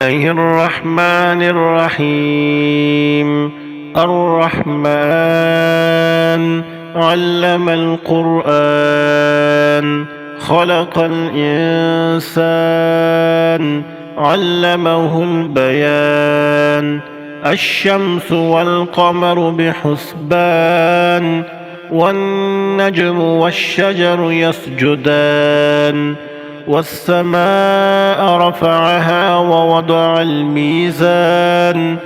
الله الرحمن الرحيم. الرحمن علم القرآن، خلق الإنسان، علمه البيان. الشمس والقمر بحسبان، والنجم والشجر يسجدان. والسماء رفعها ووضع الميزان،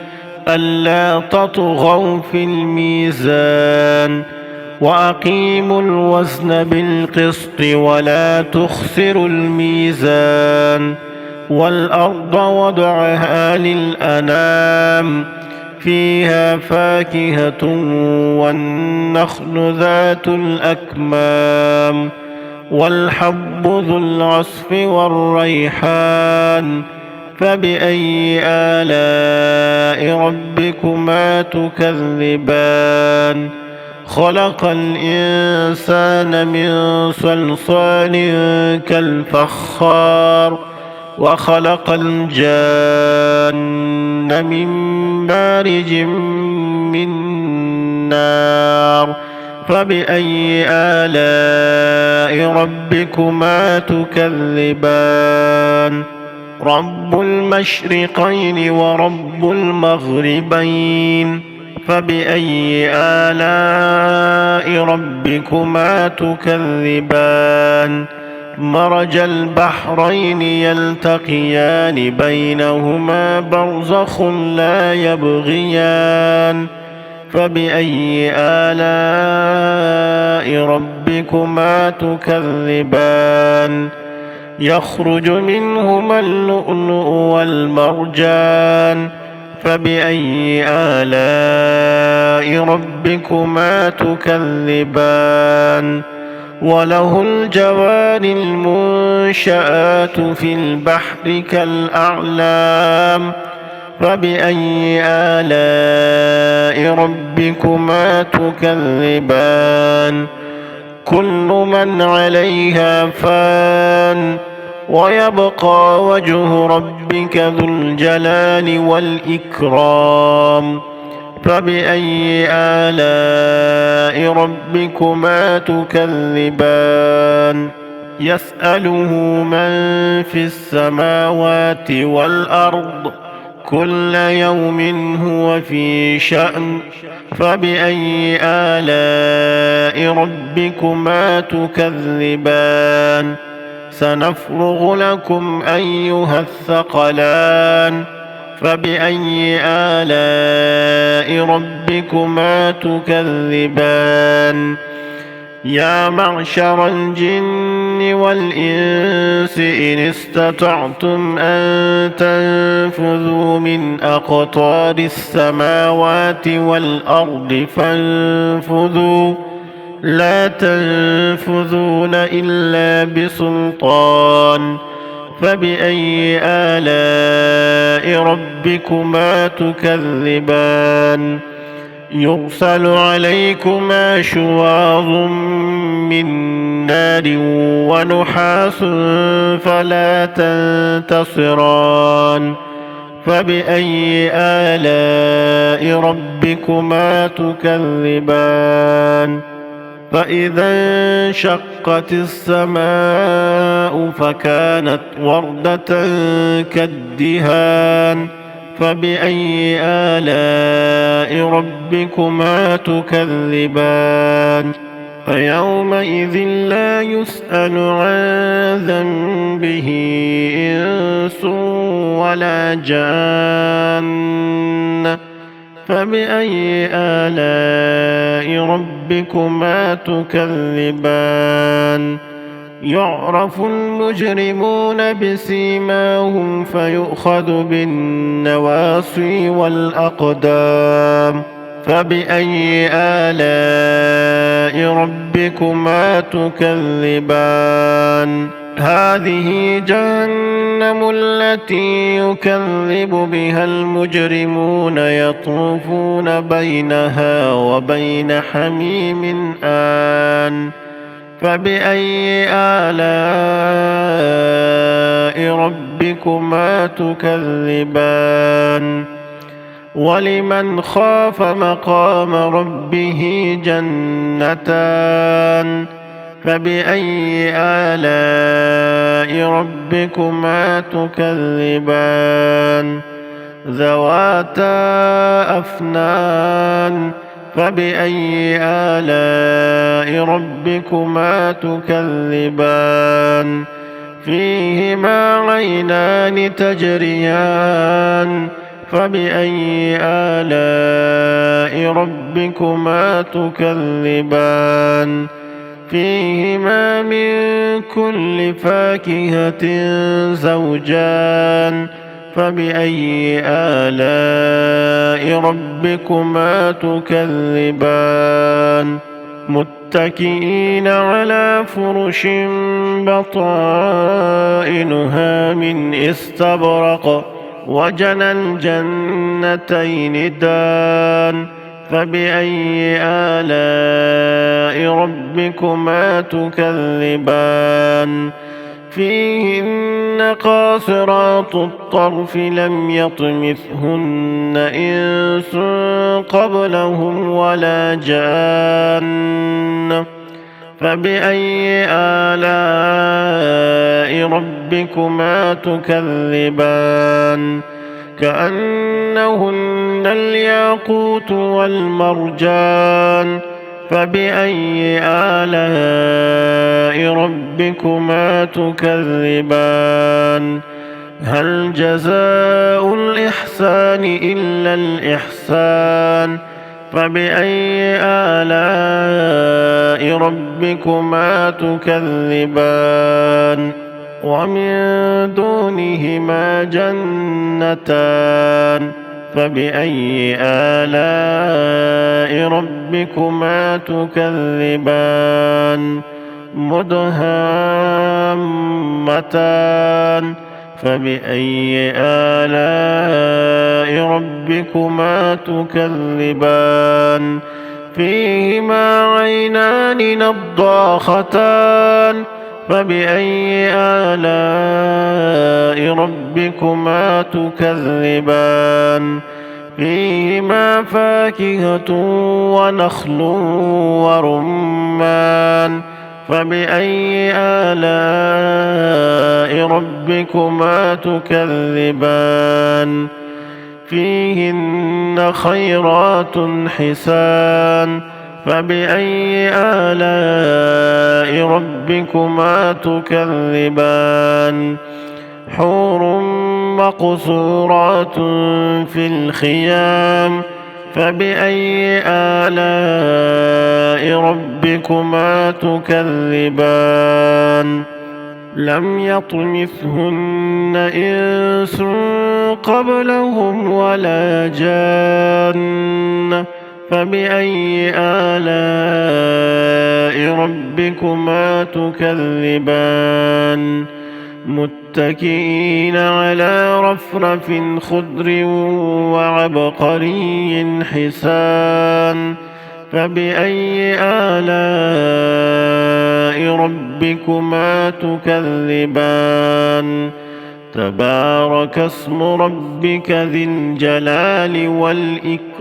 ألا تطغوا في الميزان، وأقيموا الوزن بالقسط ولا تخسروا الميزان. والأرض وضعها للأنام، فيها فاكهة والنخل ذات الأكمام، والحب ذو العصف والريحان. فبأي آلاء ربكما تكذبان؟ خلق الإنسان من صلصال كالفخار، وخلق الجان من مارج من نار. فبأي آلاء ربكما تكذبان؟ رب المشرقين ورب المغربين. فبأي آلاء ربكما تكذبان؟ مرج البحرين يلتقيان، بينهما برزخ لا يبغيان. فبأي آلاء ربكما تكذبان؟ يخرج منهما اللؤلؤ والمرجان. فبأي آلاء ربكما تكذبان؟ وله الجوار المنشآت في البحر كالأعلام. فبأي آلاء ربكما تكذبان؟ كل من عليها فان، ويبقى وجه ربك ذو الجلال والإكرام. فبأي آلاء ربكما تكذبان؟ يسأله من في السماوات والأرض، كل يوم هو في شأن. فبأي آلاء ربكما تكذبان؟ سنفرغ لكم أيها الثقلان. فبأي آلاء ربكما تكذبان؟ يا معشر الجن والإنس إن استطعتم أن تنفذوا من أقطار السماوات والأرض فانفذوا، لا تنفذون إلا بسلطان. فبأي آلاء ربكما تكذبان؟ يرسل عليكما شواظ من نار ونحاس فلا تنتصران. فبأي آلاء ربكما تكذبان؟ فإذا انشقت السماء فكانت وردة كالدهان. فبأي آلاء ربكما تكذبان؟ فيومئذ لا يسأل عن ذنبه إنس ولا جان. فبأي آلاء ربكما تكذبان؟ يعرف المجرمون بسيماهم فيؤخذ بالنواصي والأقدام. فبأي آلاء ربكما تكذبان؟ هذه جهنم التي يكذب بها المجرمون، يطوفون بينها وبين حميم آن. فبأي آلاء ربكما تكذبان ولمن خاف مقام ربه جنتان فبأي آلاء ربكما تكذبان ذواتا أفنان فبأي آلاء ربكما تكذبان فيهما عينان تجريان فبأي آلاء ربكما تكذبان فيهما من كل فاكهة زوجان فبأي آلاء ربكما تكذبان متكئين على فرش بطائنها من استبرق وجنى الجنتين دان فبأي آلاء ربكما تكذبان فيهن قاصرات الطرف لم يطمثهن إنس قبلهم ولا جان فبأي آلاء ربكما تكذبان كأنهن الياقوت والمرجان فبأي آلاء ربكما تكذبان هل جزاء الإحسان إلا الإحسان فبأي آلاء ربكما تكذبان ومن دونهما جنتان فبأي آلاء ربكما تكذبان مدهامتان فبأي آلاء ربكما تكذبان فيهما عينان نضاختان فبأي آلاء ربكما تكذبان فيهما فاكهة ونخل ورمان فبأي آلاء ربكما تكذبان فيهن خيرات حسان فبأي آلاء ربكما تكذبان حور مقصورات في الخيام فبأي آلاء ربكما تكذبان لم يطمثهن إنس قبلهم ولا جان فبأي آلاء ربكما تكذبان متكئين على رفرف خضر وعبقري حسان فبأي آلاء ربكما تكذبان تبارك اسم ربك ذي الجلال والإكرام